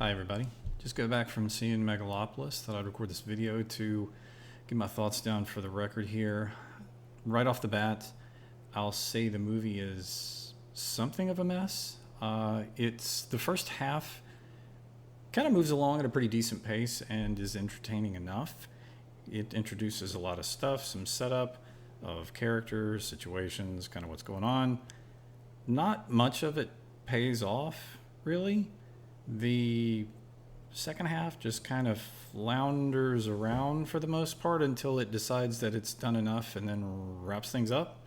Hi everybody. Just got back from seeing Megalopolis. Thought I'd record this video to get my thoughts down for the record here. Right off the bat, I'll say the movie is something of a mess. It's the first half kind of moves along at a pretty decent pace and is entertaining enough. It introduces a lot of stuff, some setup of characters, situations, kind of what's going on. Not much of it pays off, really. The second half just kind of flounders around for the most part until it decides that it's done enough and then wraps things up.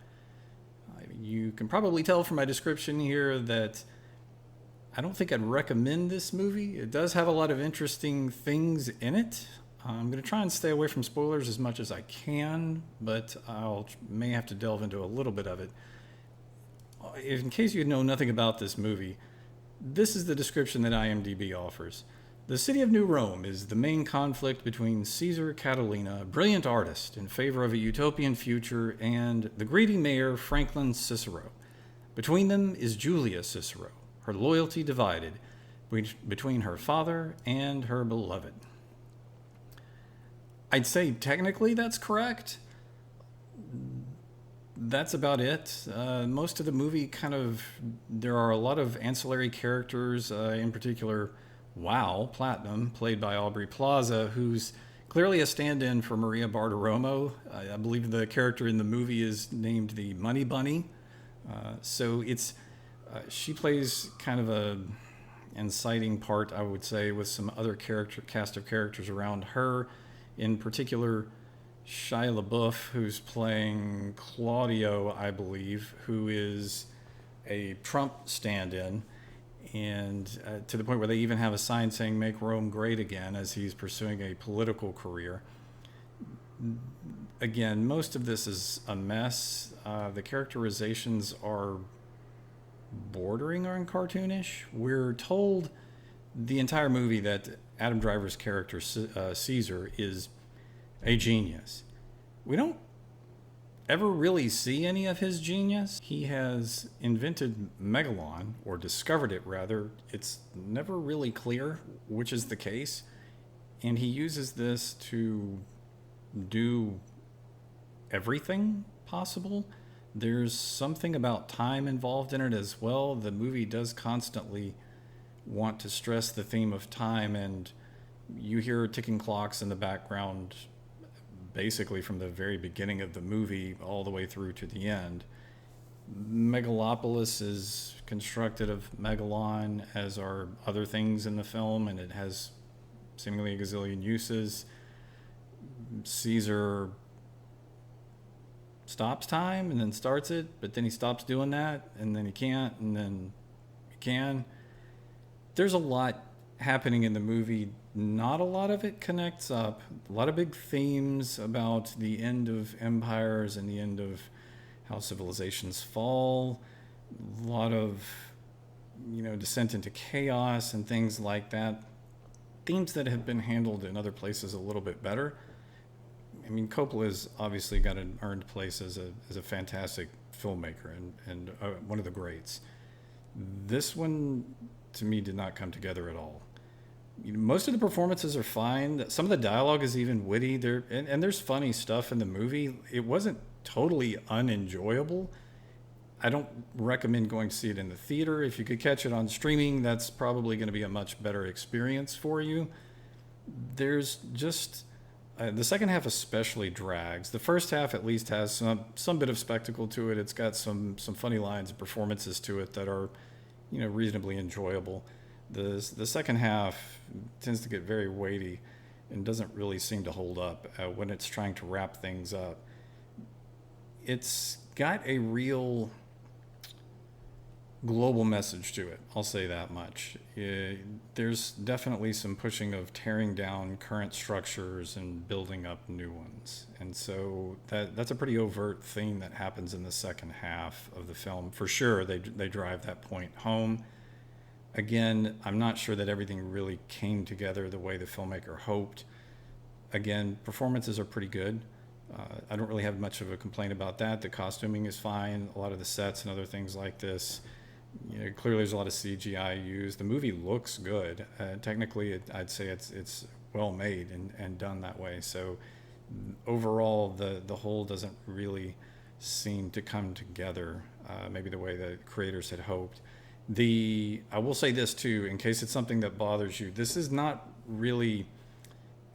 You can probably tell from my description here that I don't think I'd recommend this movie. It does have a lot of interesting things in it. I'm going to try and stay away from spoilers as much as I can, but may have to delve into a little bit of it. In case you know nothing about this movie, this is the description that IMDb offers. The city of New Rome is the main conflict between Caesar Catalina, a brilliant artist in favor of a utopian future, and the greedy mayor Franklin Cicero. Between them is Julia Cicero, her loyalty divided between her father and her beloved. I'd say technically that's correct. That's about it. Most of the movie there are a lot of ancillary characters, in particular, Platinum, played by Aubrey Plaza, who's clearly a stand-in for Maria Bartiromo. I believe the character in the movie is named the Money Bunny. She plays kind of a inciting part, I would say, with some other cast of characters around her, in particular Shia LaBeouf, who's playing Claudio, I believe, who is a Trump stand-in, and to the point where they even have a sign saying "Make Rome Great Again" as he's pursuing a political career. Again, most of this is a mess. The characterizations are bordering on cartoonish. We're told the entire movie that Adam Driver's character, Caesar, is a genius. We don't ever really see any of his genius. He has invented Megalon, or discovered it rather. It's never really clear which is the case. And he uses this to do everything possible. There's something about time involved in it as well. The movie does constantly want to stress the theme of time, and you hear ticking clocks in the background basically from the very beginning of the movie all the way through to the end. Megalopolis is constructed of Megalon, as are other things in the film, and it has seemingly a gazillion uses. Caesar stops time and then starts it, but then he stops doing that, and then he can't, and then he can. There's a lot happening in the movie. Not a lot of it connects up. A lot of big themes about the end of empires and the end of how civilizations fall. A lot of, descent into chaos and things like that. Themes that have been handled in other places a little bit better. I mean, Coppola's obviously got an earned place as a fantastic filmmaker and one of the greats. This one, to me, did not come together at all. Most of the performances are fine. Some of the dialogue is even witty. And there's funny stuff in the movie. It wasn't totally unenjoyable. I don't recommend going to see it in the theater. If you could catch it on streaming, that's probably going to be a much better experience for you. There's just the second half especially drags. The first half at least has some bit of spectacle to it. It's got some funny lines and performances to it that are reasonably enjoyable. The second half tends to get very weighty and doesn't really seem to hold up when it's trying to wrap things up. It's got a real global message to it, I'll say that much. There's definitely some pushing of tearing down current structures and building up new ones. And so that's a pretty overt theme that happens in the second half of the film. For sure, they drive that point home. Again, I'm not sure that everything really came together the way the filmmaker hoped. Again, performances are pretty good. I don't really have much of a complaint about that. The costuming is fine. A lot of the sets and other things like this Clearly there's a lot of CGI used. The movie looks good. Technically, I'd say it's well made and done that way. So overall, the whole doesn't really seem to come together, maybe the way the creators had hoped. I will say this too, in case it's something that bothers you. This is not really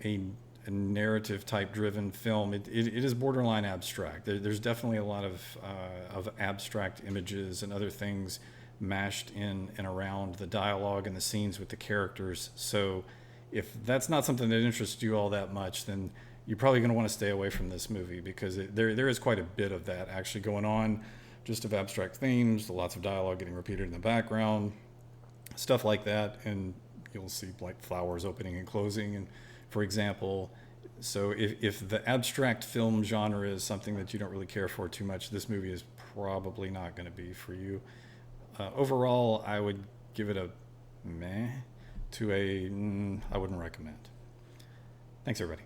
a narrative type driven film. It is borderline abstract. There's definitely a lot of abstract images and other things mashed in and around the dialogue and the scenes with the characters. So if that's not something that interests you all that much, then you're probably going to want to stay away from this movie, because there is quite a bit of that actually going on, just of abstract themes, lots of dialogue getting repeated in the background, stuff like that. And you'll see like flowers opening and closing, and for example. So if the abstract film genre is something that you don't really care for too much, this movie is probably not going to be for you. Overall, I would give it a meh to I wouldn't recommend. Thanks, everybody.